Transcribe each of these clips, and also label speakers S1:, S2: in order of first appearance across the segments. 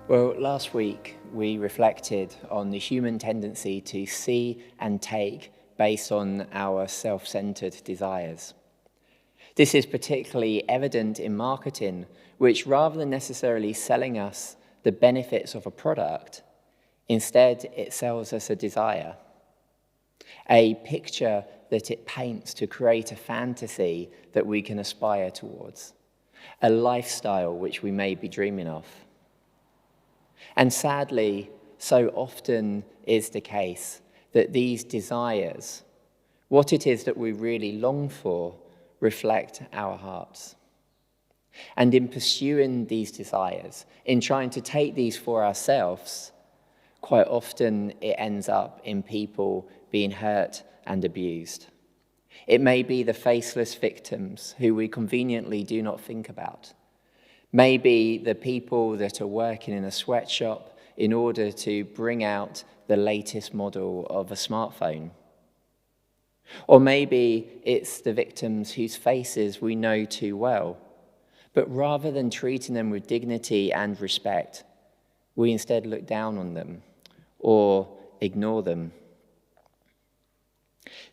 S1: Well, last week we reflected on the human tendency to see and take based on our self-centered desires. This is particularly evident in marketing, which rather than necessarily selling us the benefits of a product, instead it sells us a desire, a picture that it paints to create a fantasy that we can aspire towards, a lifestyle which we may be dreaming of. And sadly, so often is the case that these desires, what it is that we really long for, reflect our hearts. And in pursuing these desires, in trying to take these for ourselves, quite often it ends up in people being hurt and abused. It may be the faceless victims who we conveniently do not think about. Maybe the people that are working in a sweatshop in order to bring out the latest model of a smartphone. Or maybe it's the victims whose faces we know too well, but rather than treating them with dignity and respect, we instead look down on them or ignore them.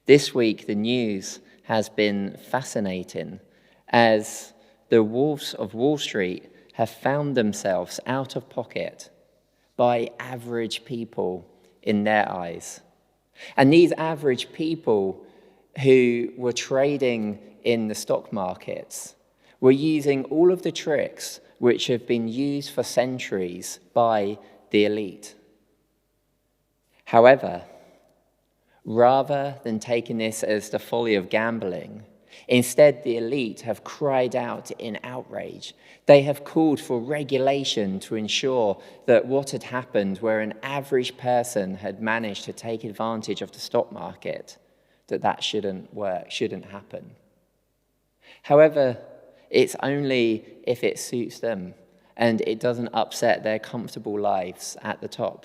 S1: This week, the news has been fascinating as the wolves of Wall Street have found themselves out of pocket by average people in their eyes. And these average people who were trading in the stock markets were using all of the tricks which have been used for centuries by the elite. However, rather than taking this as the folly of gambling, instead the elite have cried out in outrage. They have called for regulation to ensure that what had happened, where an average person had managed to take advantage of the stock market, that shouldn't work, shouldn't happen. However, it's only if it suits them and it doesn't upset their comfortable lives at the top.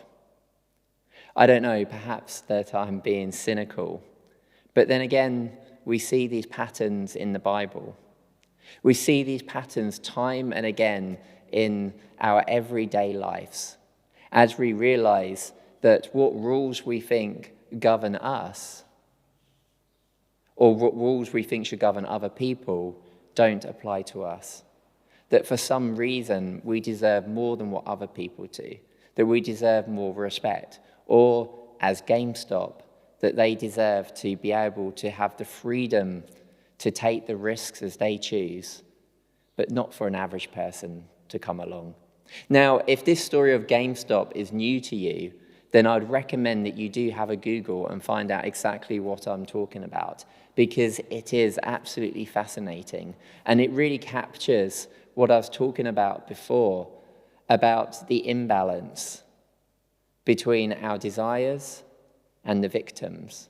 S1: I don't know, perhaps that I'm being cynical, but then again, we see these patterns in the Bible. We see these patterns time and again in our everyday lives as we realize that what rules we think govern us or what rules we think should govern other people don't apply to us. That for some reason we deserve more than what other people do, that we deserve more respect, or as GameStop, that they deserve to be able to have the freedom to take the risks as they choose, but not for an average person to come along. Now, if this story of GameStop is new to you, then I'd recommend that you do have a Google and find out exactly what I'm talking about, because it is absolutely fascinating. And it really captures what I was talking about before, about the imbalance between our desires and the victims,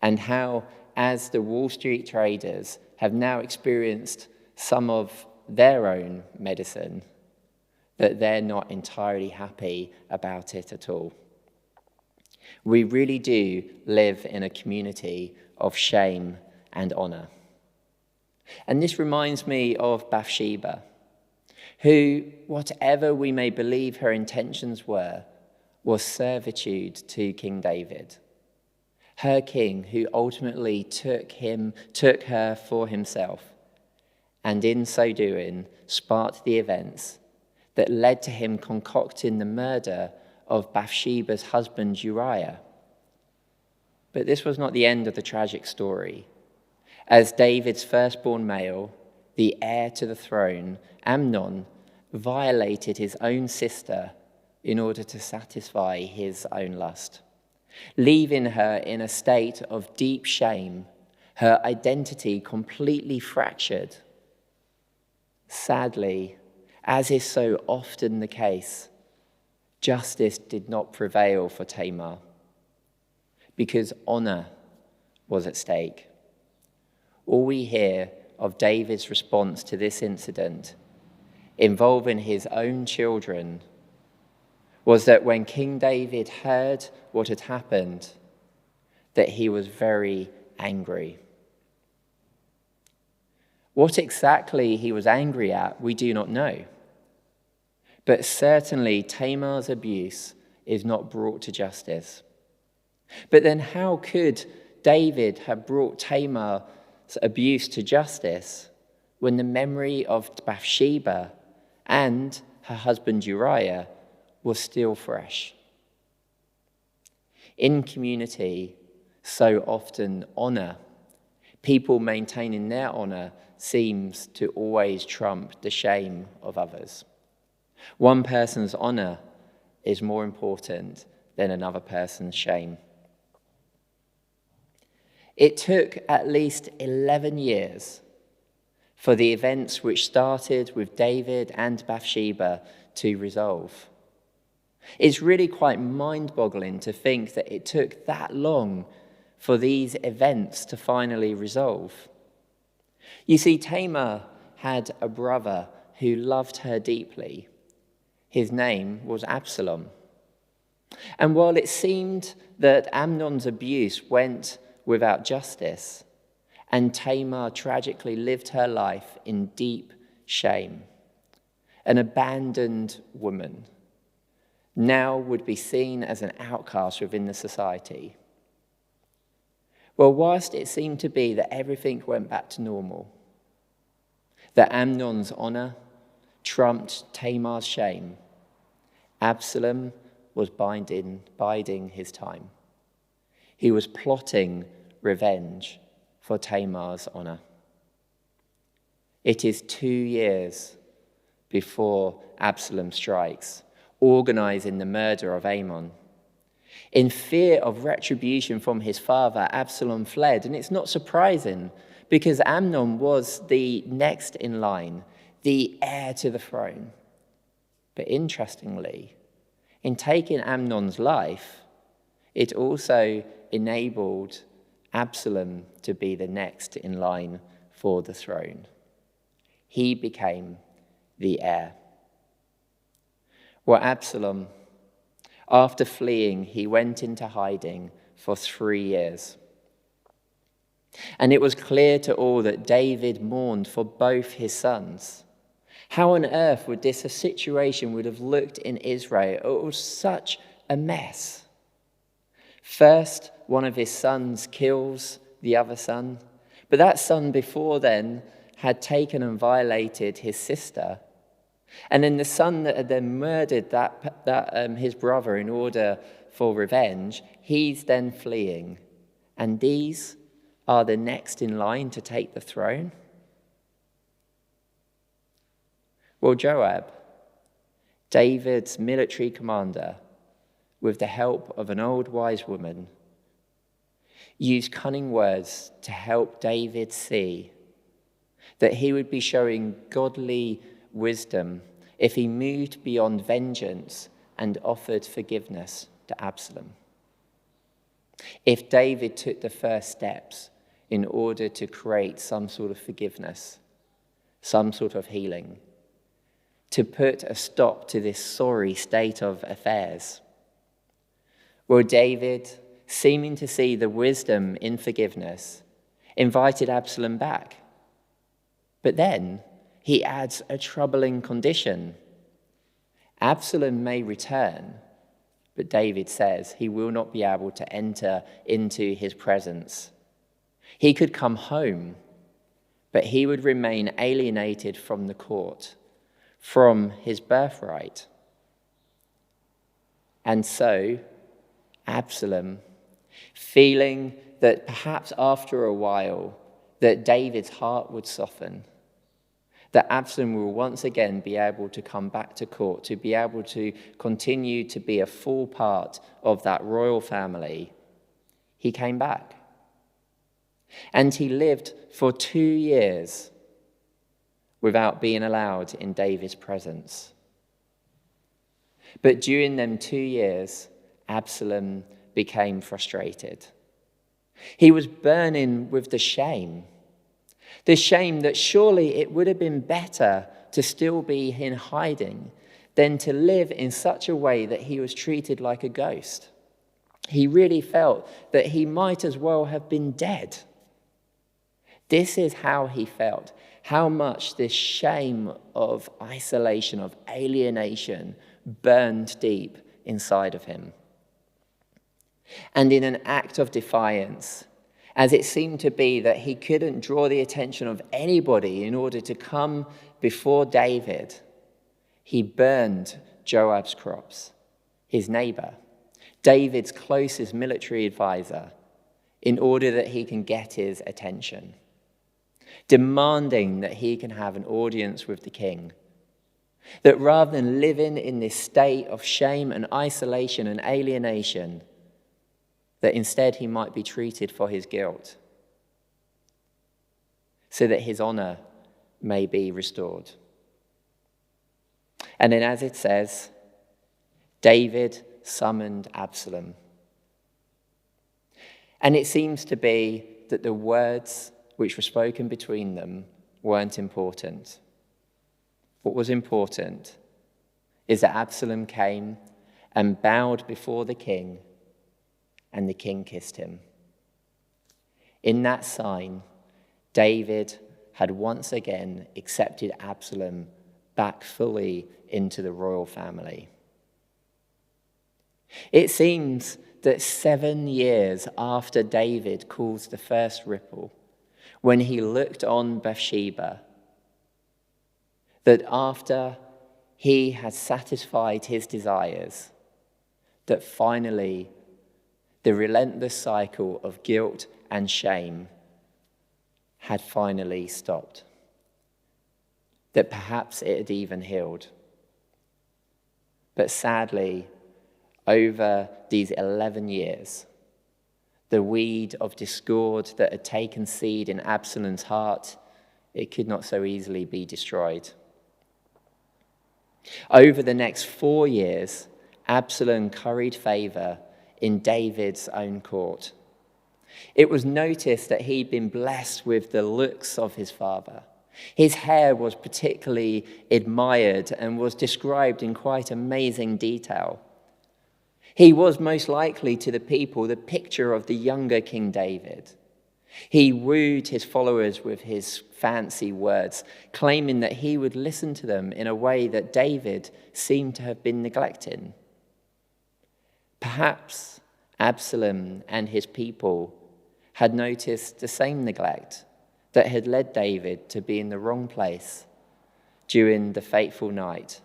S1: and how, as the Wall Street traders have now experienced some of their own medicine, that they're not entirely happy about it at all. We really do live in a community of shame and honor. And this reminds me of Bathsheba, who, whatever we may believe her intentions were, was servitude to King David, her king who ultimately took her for himself, and in so doing sparked the events that led to him concocting the murder of Bathsheba's husband Uriah. But this was not the end of the tragic story, as David's firstborn male, the heir to the throne, Amnon, violated his own sister in order to satisfy his own lust, leaving her in a state of deep shame, her identity completely fractured. Sadly, as is so often the case, justice did not prevail for Tamar because honor was at stake. All we hear of David's response to this incident, involving his own children, was that when King David heard what had happened, that he was very angry. What exactly he was angry at, we do not know. But certainly Tamar's abuse is not brought to justice. But then how could David have brought Tamar's abuse to justice when the memory of Bathsheba and her husband Uriah was still fresh? In community, so often honour, people maintaining their honour seems to always trump the shame of others. One person's honour is more important than another person's shame. It took at least 11 years for the events which started with David and Bathsheba to resolve. It's really quite mind-boggling to think that it took that long for these events to finally resolve. You see, Tamar had a brother who loved her deeply. His name was Absalom. And while it seemed that Amnon's abuse went without justice, and Tamar tragically lived her life in deep shame, an abandoned woman now would be seen as an outcast within the society. Well, whilst it seemed to be that everything went back to normal, that Amnon's honour trumped Tamar's shame, Absalom was biding his time. He was plotting revenge for Tamar's honour. It is 2 years before Absalom strikes, organising the murder of Ammon. In fear of retribution from his father, Absalom fled, and it's not surprising because Amnon was the next in line, the heir to the throne. But interestingly, in taking Amnon's life, it also enabled Absalom to be the next in line for the throne. He became the heir. Well, Absalom, after fleeing, he went into hiding for 3 years. And it was clear to all that David mourned for both his sons. How on earth would this situation would have looked in Israel? It was such a mess. First, one of his sons kills the other son, but that son before then had taken and violated his sister. And then the son that had then murdered his brother in order for revenge, he's then fleeing. And these are the next in line to take the throne? Well, Joab, David's military commander, with the help of an old wise woman, used cunning words to help David see that he would be showing godly wisdom if he moved beyond vengeance and offered forgiveness to Absalom. If David took the first steps in order to create some sort of forgiveness, some sort of healing, to put a stop to this sorry state of affairs. Well, David, seeming to see the wisdom in forgiveness, invited Absalom back. But then he adds a troubling condition. Absalom may return, but David says he will not be able to enter into his presence. He could come home, but he would remain alienated from the court, from his birthright. And so, Absalom, feeling that perhaps after a while that David's heart would soften, that Absalom will once again be able to come back to court, to be able to continue to be a full part of that royal family, he came back. And he lived for 2 years without being allowed in David's presence. But during them 2 years, Absalom became frustrated. He was burning with the shame that surely it would have been better to still be in hiding than to live in such a way that he was treated like a ghost. He really felt that he might as well have been dead. This is how he felt. how much this shame of isolation, of alienation, burned deep inside of him. And in an act of defiance, as it seemed to be that he couldn't draw the attention of anybody in order to come before David, he burned Joab's crops, his neighbor, David's closest military advisor, in order that he can get his attention, demanding that he can have an audience with the king. That rather than living in this state of shame and isolation and alienation, that instead he might be treated for his guilt, so that his honor may be restored. And then, as it says, David summoned Absalom. And it seems to be that the words which were spoken between them weren't important. What was important is that Absalom came and bowed before the king, and the king kissed him. In that sign, David had once again accepted Absalom back fully into the royal family. It seems that 7 years after David caused the first ripple, when he looked on Bathsheba, that after he had satisfied his desires, that finally the relentless cycle of guilt and shame had finally stopped. That perhaps it had even healed. But sadly, over these 11 years, the weed of discord that had taken seed in Absalom's heart, it could not so easily be destroyed. Over the next 4 years, Absalom curried favor in David's own court. It was noticed that he'd been blessed with the looks of his father. His hair was particularly admired and was described in quite amazing detail. He was most likely to the people the picture of the younger King David. He wooed his followers with his fancy words, claiming that he would listen to them in a way that David seemed to have been neglecting. Perhaps Absalom and his people had noticed the same neglect that had led David to be in the wrong place during the fateful night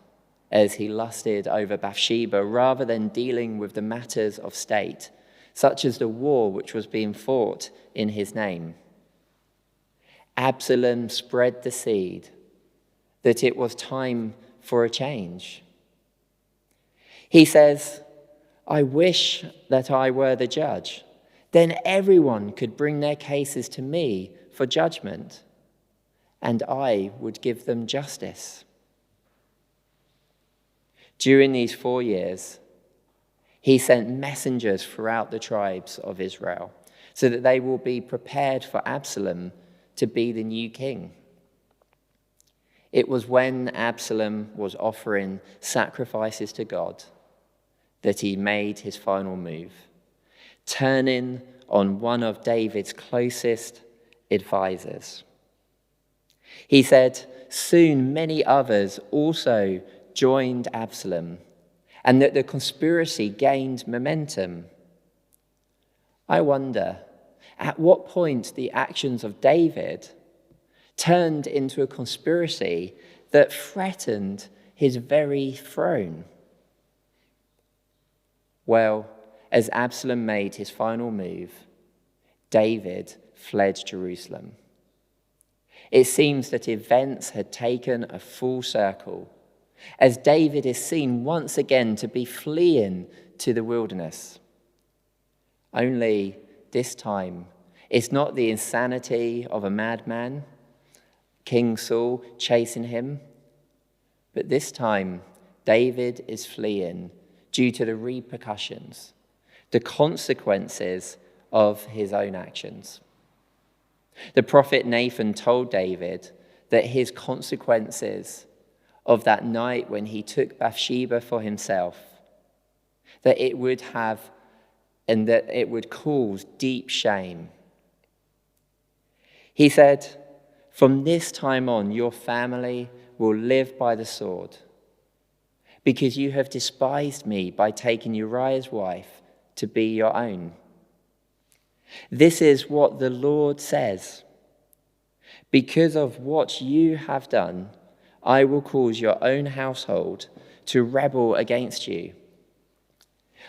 S1: as he lusted over Bathsheba rather than dealing with the matters of state, such as the war which was being fought in his name. Absalom spread the seed that it was time for a change. He says, "I wish that I were the judge. Then everyone could bring their cases to me for judgment, and I would give them justice." During these 4 years, he sent messengers throughout the tribes of Israel so that they will be prepared for Absalom to be the new king. It was when Absalom was offering sacrifices to God that he made his final move, turning on one of David's closest advisors. He said, soon many others also joined Absalom, and that the conspiracy gained momentum. I wonder at what point the actions of David turned into a conspiracy that threatened his very throne. Well, as Absalom made his final move, David fled Jerusalem. It seems that events had taken a full circle, as David is seen once again to be fleeing to the wilderness. Only this time, it's not the insanity of a madman, King Saul chasing him, but this time David is fleeing due to the repercussions, the consequences of his own actions. The prophet Nathan told David that his consequences of that night when he took Bathsheba for himself, that it would have and that it would cause deep shame. He said, From this time on, your family will live by the sword, because you have despised me by taking Uriah's wife to be your own. This is what the Lord says. Because of what you have done, I will cause your own household to rebel against you.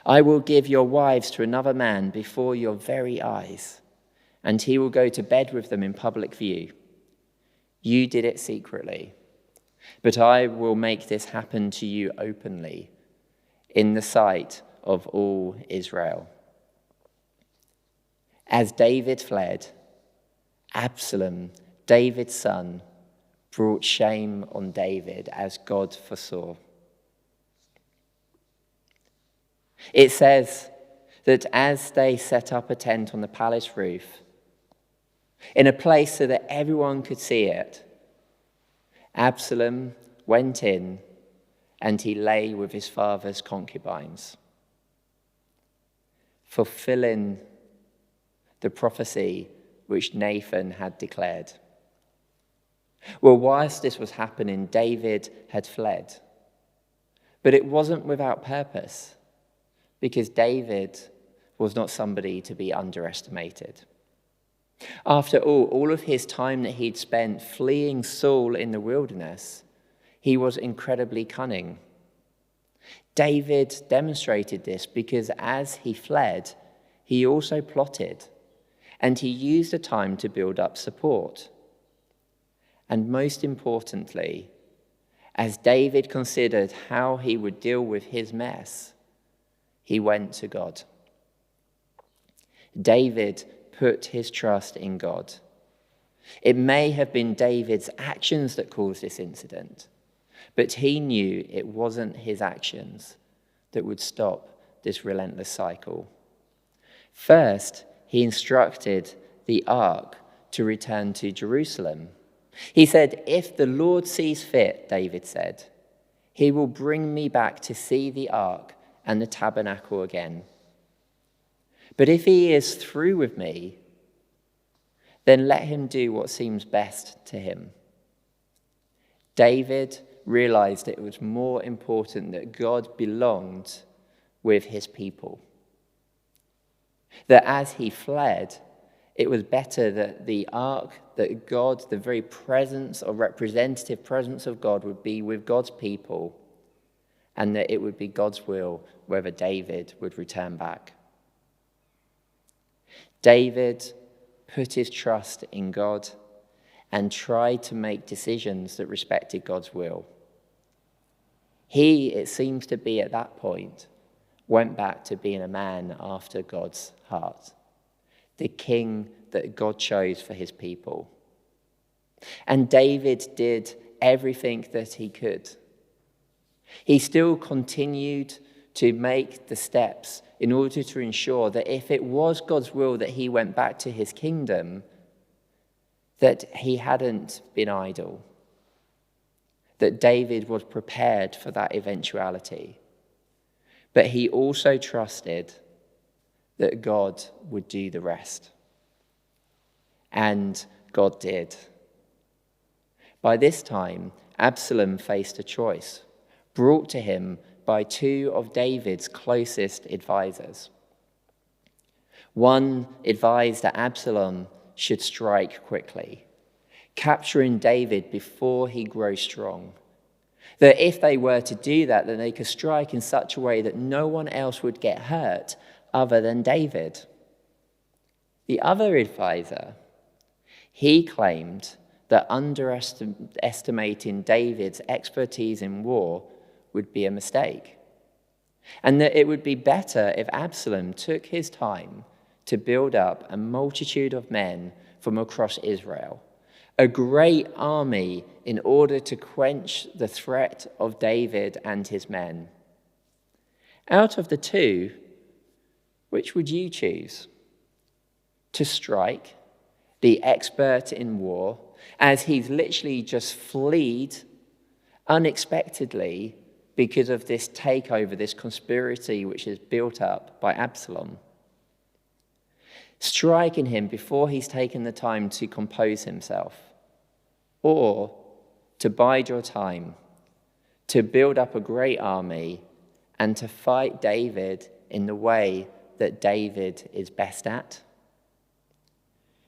S1: I will give your wives to another man before your very eyes, and he will go to bed with them in public view. You did it secretly, but I will make this happen to you openly, in the sight of all Israel. As David fled, Absalom, David's son, brought shame on David as God foresaw. It says that as they set up a tent on the palace roof, in a place so that everyone could see it, Absalom went in and he lay with his father's concubines, fulfilling the prophecy which Nathan had declared. Well, whilst this was happening, David had fled. But it wasn't without purpose, because David was not somebody to be underestimated. After all of his time that he'd spent fleeing Saul in the wilderness, he was incredibly cunning. David demonstrated this because as he fled, he also plotted, and he used the time to build up support. And most importantly, as David considered how he would deal with his mess, he went to God. David put his trust in God. It may have been David's actions that caused this incident, but he knew it wasn't his actions that would stop this relentless cycle. First, he instructed the ark to return to Jerusalem. He said, "If the Lord sees fit," David said, "he will bring me back to see the ark and the tabernacle again. But if he is through with me, then let him do what seems best to him." David realized it was more important that God belonged with his people. That as he fled, it was better that the ark, that God, the very presence or representative presence of God, would be with God's people, and that it would be God's will whether David would return back. David put his trust in God and tried to make decisions that respected God's will. He, it seems to be at that point, went back to being a man after God's heart, the king that God chose for his people. And David did everything that he could. He still continued to make the steps in order to ensure that if it was God's will that he went back to his kingdom, that he hadn't been idle, that David was prepared for that eventuality. But he also trusted that God would do the rest. And God did. By this time, Absalom faced a choice brought to him by two of David's closest advisors. One advised that Absalom should strike quickly, capturing David before he grows strong. That if they were to do that, then they could strike in such a way that no one else would get hurt other than David. The other advisor, he claimed that underestimating David's expertise in war would be a mistake, and that it would be better if Absalom took his time to build up a multitude of men from across Israel, a great army in order to quench the threat of David and his men. Out of the two, which would you choose? To strike the expert in war as he's literally just fled unexpectedly because of this takeover, this conspiracy which is built up by Absalom. Striking him before he's taken the time to compose himself. or to bide your time, to build up a great army, and to fight David in the way that David is best at?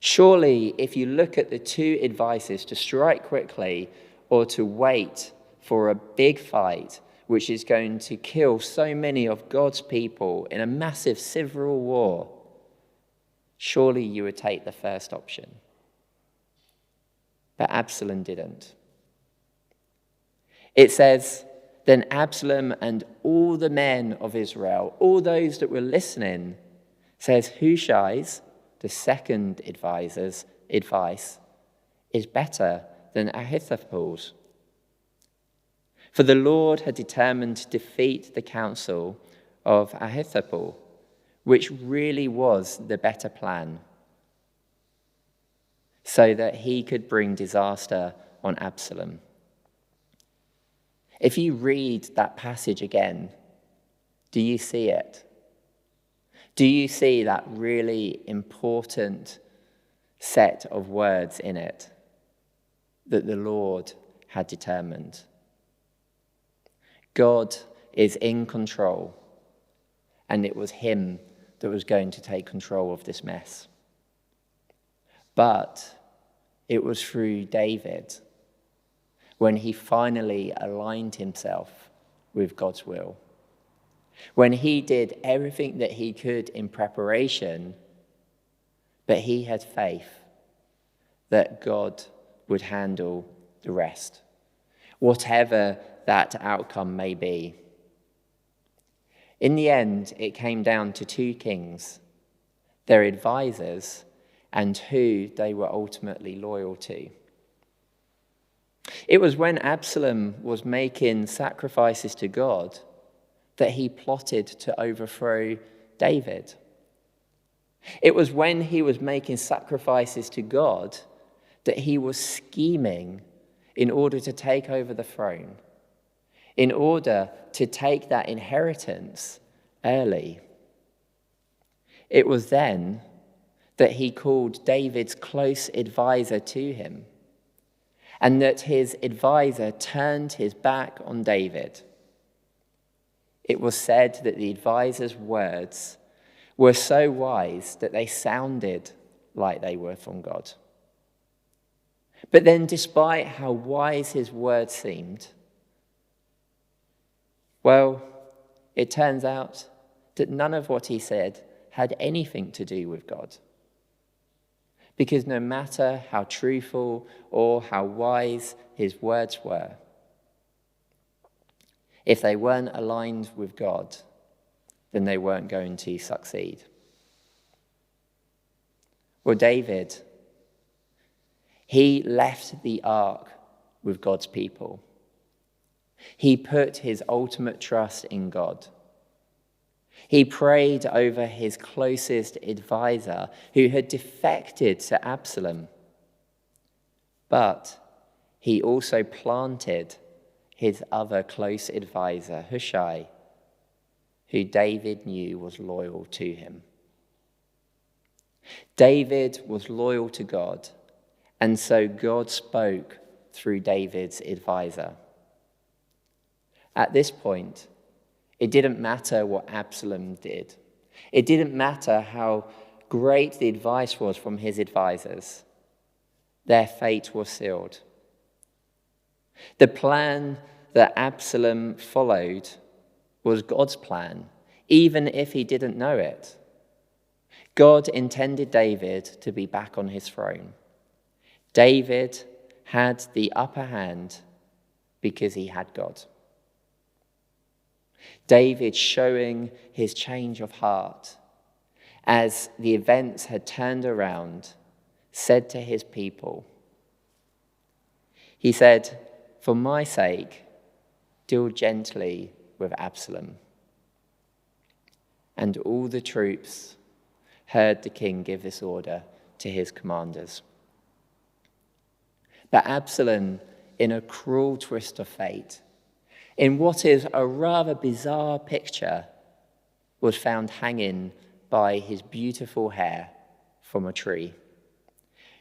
S1: Surely, if you look at the two advices, to strike quickly or to wait for a big fight, which is going to kill so many of God's people in a massive civil war, surely you would take the first option. But Absalom didn't. It says, then Absalom and all the men of Israel, all those that were listening, says Hushai's, the second advisor's advice, is better than Ahithophel's. For the Lord had determined to defeat the counsel of Ahithophel, which really was the better plan, so that he could bring disaster on Absalom. If you read that passage again, do you see it? Do you see that really important set of words in it that the Lord had determined? God is in control, and it was him that was going to take control of this mess. But it was through David when he finally aligned himself with God's will, when he did everything that he could in preparation, but he had faith that God would handle the rest, whatever that outcome may be. In the end, it came down to two kings, their advisors, and who they were ultimately loyal to. It was when Absalom was making sacrifices to God that he plotted to overthrow David. It was when he was making sacrifices to God that he was scheming in order to take over the throne, in order to take that inheritance early. It was then that he called David's close advisor to him, and that his advisor turned his back on David. It was said that the advisor's words were so wise that they sounded like they were from God. But then, despite how wise his words seemed, well, it turns out that none of what he said had anything to do with God. Because no matter how truthful or how wise his words were, if they weren't aligned with God, then they weren't going to succeed. Well, David, he left the ark with God's people. He put his ultimate trust in God. He prayed over his closest advisor who had defected to Absalom. But he also planted his other close advisor, Hushai, who David knew was loyal to him. David was loyal to God, and so God spoke through David's advisor. At this point, it didn't matter what Absalom did. It didn't matter how great the advice was from his advisors. Their fate was sealed. The plan that Absalom followed was God's plan, even if he didn't know it. God intended David to be back on his throne. David had the upper hand because he had God. David, showing his change of heart as the events had turned around, said to his people, he said, "For my sake, deal gently with Absalom." And all the troops heard the king give this order to his commanders. But Absalom, in a cruel twist of fate, in what is a rather bizarre picture, was found hanging by his beautiful hair from a tree.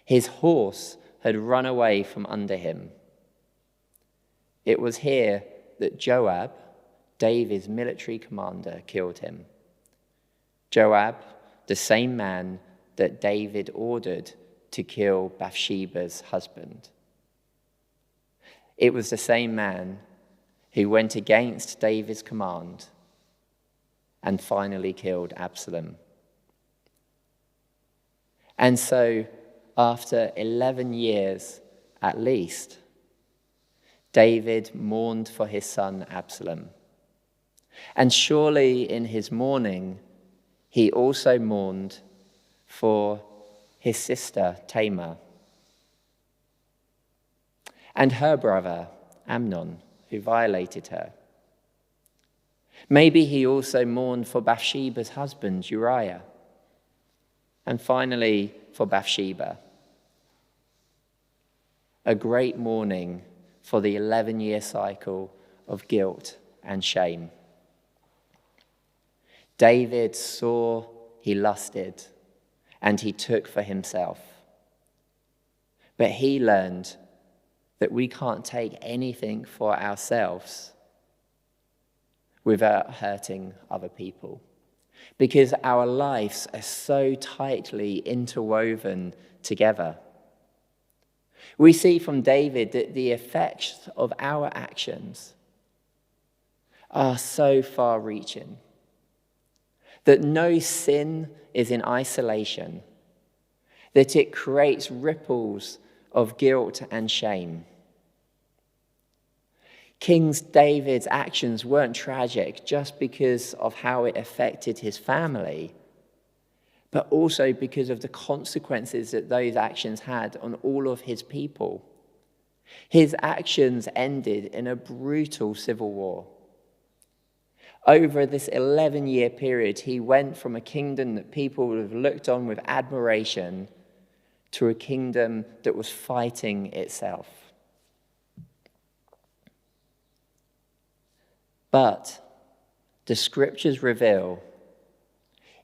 S1: His horse had run away from under him. It was here that Joab, David's military commander, killed him. Joab, the same man that David ordered to kill Bathsheba's husband. It was the same man who went against David's command and finally killed Absalom. And so, after 11 years at least, David mourned for his son Absalom. And surely in his mourning, he also mourned for his sister Tamar and her brother Amnon, who violated her. Maybe he also mourned for Bathsheba's husband Uriah, and finally for Bathsheba. A great mourning for the 11-year cycle of guilt and shame. David saw, he lusted, and he took for himself. But he learned that we can't take anything for ourselves without hurting other people, because our lives are so tightly interwoven together. We see from David that the effects of our actions are so far-reaching, that no sin is in isolation, that it creates ripples of guilt and shame. King David's actions weren't tragic just because of how it affected his family, but also because of the consequences that those actions had on all of his people. His actions ended in a brutal civil war. Over this 11-year period, he went from a kingdom that people would have looked on with admiration to a kingdom that was fighting itself. But the scriptures reveal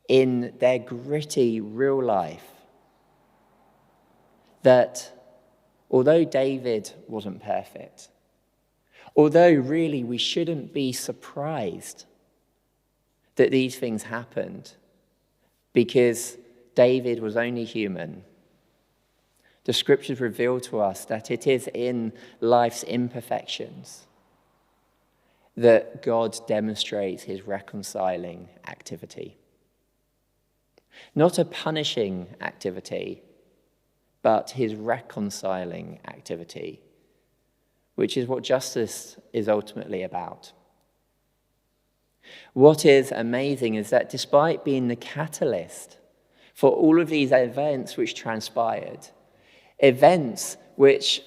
S1: in their gritty real life that although David wasn't perfect, although really we shouldn't be surprised that these things happened because David was only human, the scriptures reveal to us that it is in life's imperfections that God demonstrates his reconciling activity. Not a punishing activity, but his reconciling activity, which is what justice is ultimately about. What is amazing is that despite being the catalyst for all of these events which transpired, events which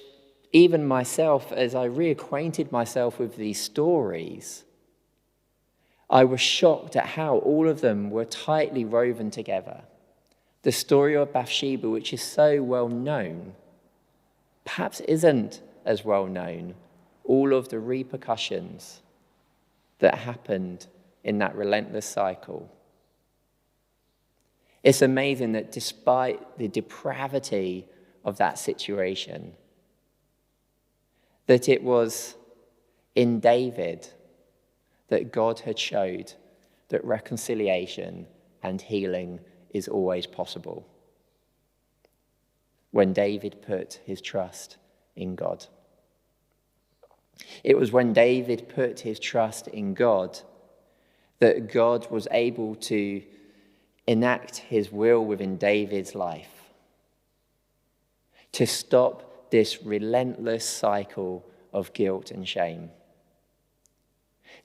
S1: even myself, as I reacquainted myself with these stories, I was shocked at how all of them were tightly woven together. The story of Bathsheba, which is so well known, perhaps isn't as well known. All of the repercussions that happened in that relentless cycle. It's amazing that despite the depravity of that situation, that it was in David that God had showed that reconciliation and healing is always possible. When David put his trust in God. It was when David put his trust in God that God was able to enact his will within David's life, to stop this relentless cycle of guilt and shame.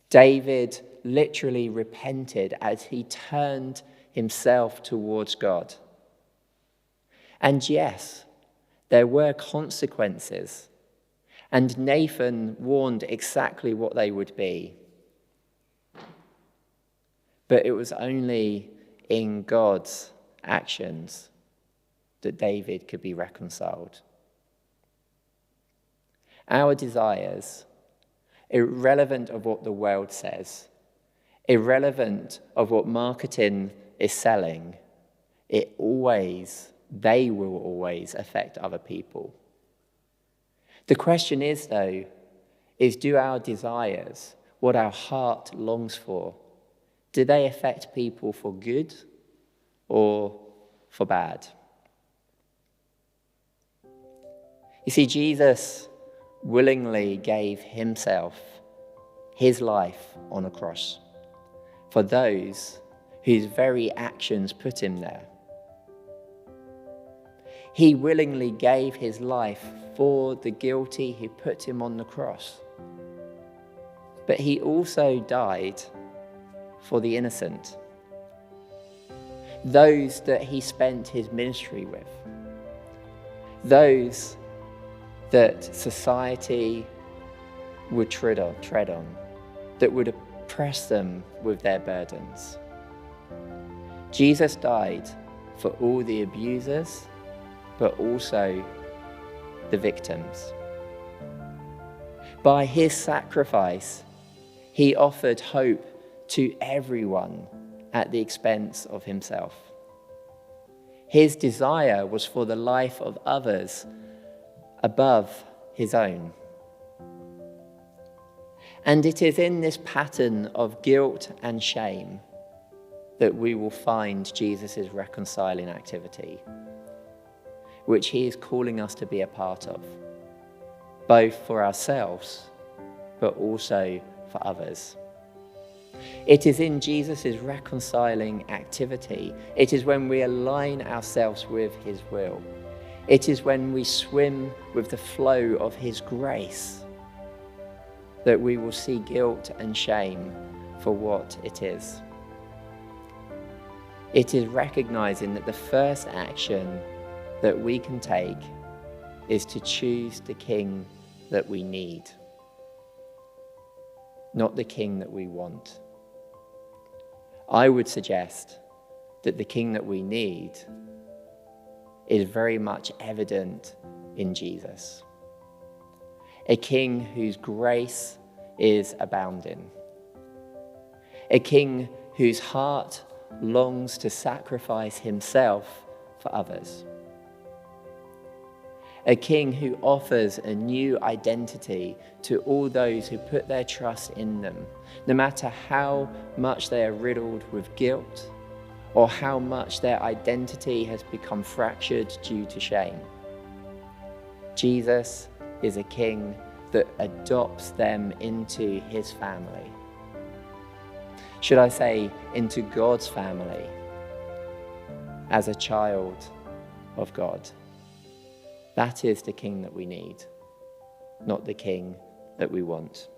S1: David literally repented as he turned himself towards God. And yes, there were consequences, and Nathan warned exactly what they would be. But it was only in God's actions that David could be reconciled. Our desires, irrelevant of what the world says, irrelevant of what marketing is selling, they will always affect other people. The question is, though, do our desires, what our heart longs for, do they affect people for good or for bad? You see, Jesus willingly gave himself, his life on a cross, for those whose very actions put him there. He willingly gave his life for the guilty who put him on the cross. But he also died for the innocent, those that he spent his ministry with, those that society would tread on, that would oppress them with their burdens. Jesus died for all the abusers, but also the victims. By his sacrifice, he offered hope to everyone at the expense of himself. His desire was for the life of others above his own. And it is in this pattern of guilt and shame that we will find Jesus' reconciling activity, which he is calling us to be a part of, both for ourselves, but also for others. It is in Jesus' reconciling activity. It is when we align ourselves with his will. It is when we swim with the flow of his grace that we will see guilt and shame for what it is. It is recognizing that the first action that we can take is to choose the king that we need, not the king that we want. I would suggest that the king that we need is very much evident in Jesus. A king whose grace is abounding. A king whose heart longs to sacrifice himself for others. A king who offers a new identity to all those who put their trust in them, no matter how much they are riddled with guilt or how much their identity has become fractured due to shame. Jesus is a king that adopts them into his family. Should I say, into God's family, as a child of God. That is the king that we need, not the king that we want.